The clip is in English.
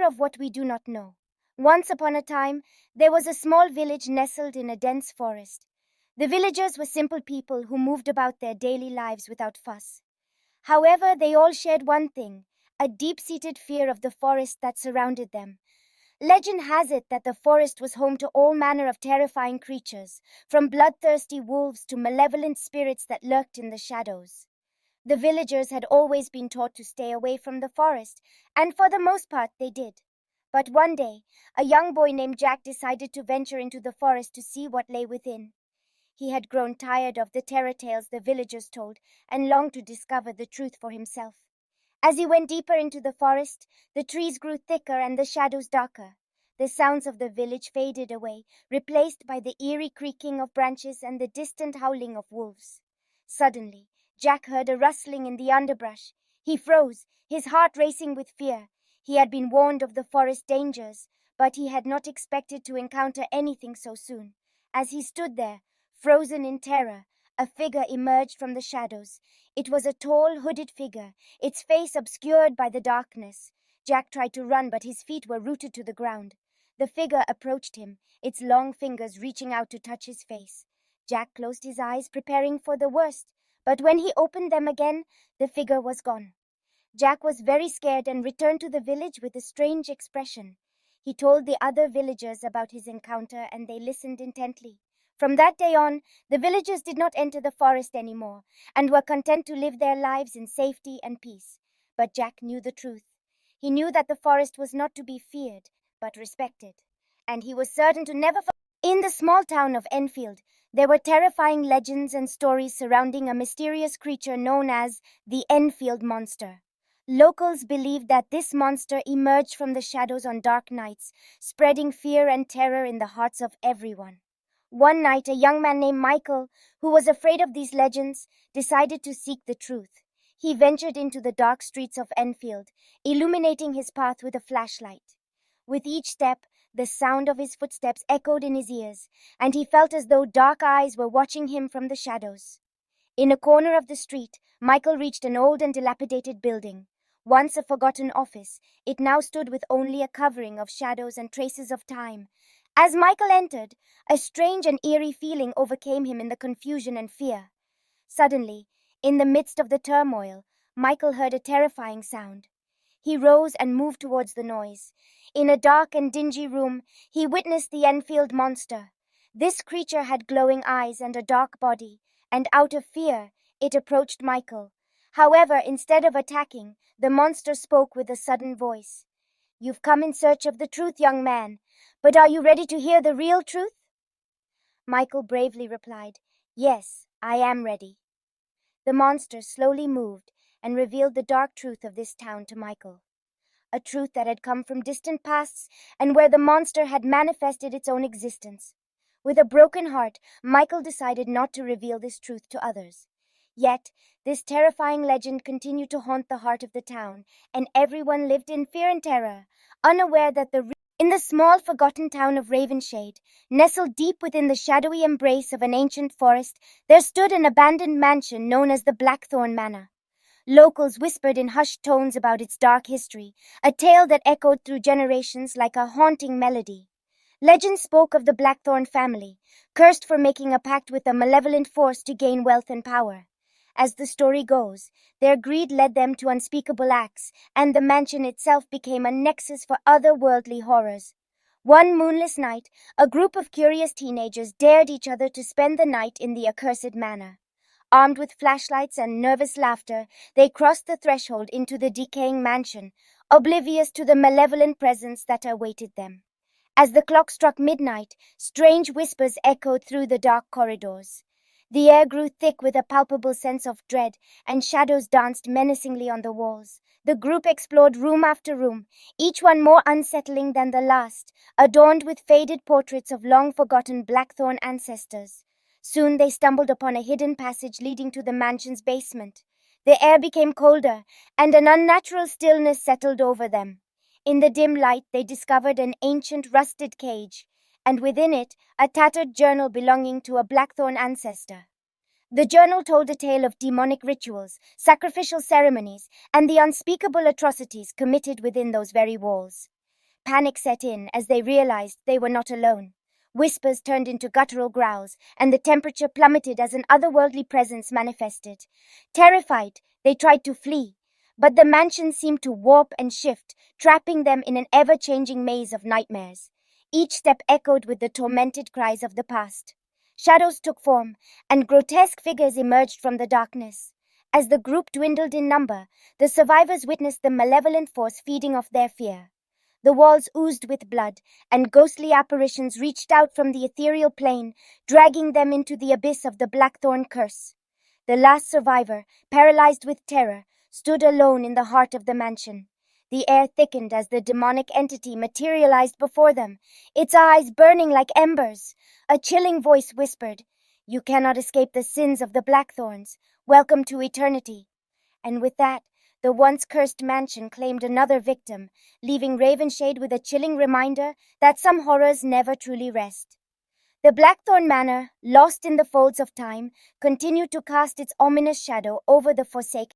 fear of what we do not know. Once upon a time, there was a small village nestled in a dense forest. The villagers were simple people who moved about their daily lives without fuss. However, they all shared one thing, a deep-seated fear of the forest that surrounded them. Legend has it that the forest was home to all manner of terrifying creatures, from bloodthirsty wolves to malevolent spirits that lurked in the shadows. The villagers had always been taught to stay away from the forest, and for the most part they did. But one day, a young boy named Jack decided to venture into the forest to see what lay within. He had grown tired of the terror tales the villagers told and longed to discover the truth for himself. As he went deeper into the forest, the trees grew thicker and the shadows darker. The sounds of the village faded away, replaced by the eerie creaking of branches and the distant howling of wolves. Suddenly, Jack heard a rustling in the underbrush. He froze, his heart racing with fear. He had been warned of the forest dangers, but he had not expected to encounter anything so soon. As he stood there, frozen in terror, a figure emerged from the shadows. It was a tall, hooded figure, its face obscured by the darkness. Jack tried to run, but his feet were rooted to the ground. The figure approached him, its long fingers reaching out to touch his face. Jack closed his eyes, preparing for the worst, but when he opened them again, the figure was gone. Jack was very scared and returned to the village with a strange expression. He told the other villagers about his encounter, and they listened intently. From that day on, the villagers did not enter the forest anymore, and were content to live their lives in safety and peace. But Jack knew the truth. He knew that the forest was not to be feared, but respected. And he was certain to never forget. In the small town of Enfield, there were terrifying legends and stories surrounding a mysterious creature known as the Enfield Monster. Locals believed that this monster emerged from the shadows on dark nights, spreading fear and terror in the hearts of everyone. One night, a young man named Michael, who was afraid of these legends, decided to seek the truth. He ventured into the dark streets of Enfield, illuminating his path with a flashlight. With each step, the sound of his footsteps echoed in his ears, and he felt as though dark eyes were watching him from the shadows. In a corner of the street, Michael reached an old and dilapidated building. Once a forgotten office, it now stood with only a covering of shadows and traces of time. As Michael entered, a strange and eerie feeling overcame him in the confusion and fear. Suddenly, in the midst of the turmoil, Michael heard a terrifying sound. He rose and moved towards the noise. In a dark and dingy room, he witnessed the Enfield Monster. This creature had glowing eyes and a dark body, and out of fear, it approached Michael. However, instead of attacking, the monster spoke with a sudden voice. "You've come in search of the truth, young man, but are you ready to hear the real truth?" Michael bravely replied, "Yes, I am ready." The monster slowly moved and revealed the dark truth of this town to Michael. A truth that had come from distant pasts and where the monster had manifested its own existence. With a broken heart, Michael decided not to reveal this truth to others. Yet, this terrifying legend continued to haunt the heart of the town, and everyone lived in fear and terror, unaware that in the small forgotten town of Ravenshade, nestled deep within the shadowy embrace of an ancient forest, there stood an abandoned mansion known as the Blackthorn Manor. Locals whispered in hushed tones about its dark history, a tale that echoed through generations like a haunting melody. Legend spoke of the Blackthorn family, cursed for making a pact with a malevolent force to gain wealth and power. As the story goes, their greed led them to unspeakable acts, and the mansion itself became a nexus for otherworldly horrors. One moonless night, a group of curious teenagers dared each other to spend the night in the accursed manor. Armed with flashlights and nervous laughter, they crossed the threshold into the decaying mansion, oblivious to the malevolent presence that awaited them. As the clock struck midnight, strange whispers echoed through the dark corridors. The air grew thick with a palpable sense of dread, and shadows danced menacingly on the walls. The group explored room after room, each one more unsettling than the last, adorned with faded portraits of long-forgotten Blackthorn ancestors. Soon they stumbled upon a hidden passage leading to the mansion's basement. The air became colder, and an unnatural stillness settled over them. In the dim light, they discovered an ancient rusted cage, and within it, a tattered journal belonging to a Blackthorn ancestor. The journal told a tale of demonic rituals, sacrificial ceremonies, and the unspeakable atrocities committed within those very walls. Panic set in as they realized they were not alone. Whispers turned into guttural growls, and the temperature plummeted as an otherworldly presence manifested. Terrified, they tried to flee, but the mansion seemed to warp and shift, trapping them in an ever-changing maze of nightmares. Each step echoed with the tormented cries of the past. Shadows took form, and grotesque figures emerged from the darkness. As the group dwindled in number, the survivors witnessed the malevolent force feeding off their fear. The walls oozed with blood, and ghostly apparitions reached out from the ethereal plane, dragging them into the abyss of the Blackthorn curse. The last survivor, paralyzed with terror, stood alone in the heart of the mansion. The air thickened as the demonic entity materialized before them, its eyes burning like embers. A chilling voice whispered, "You cannot escape the sins of the Blackthorns. Welcome to eternity." And with that, the once cursed mansion claimed another victim, leaving Ravenshade with a chilling reminder that some horrors never truly rest. The Blackthorn Manor, lost in the folds of time, continued to cast its ominous shadow over the forsaken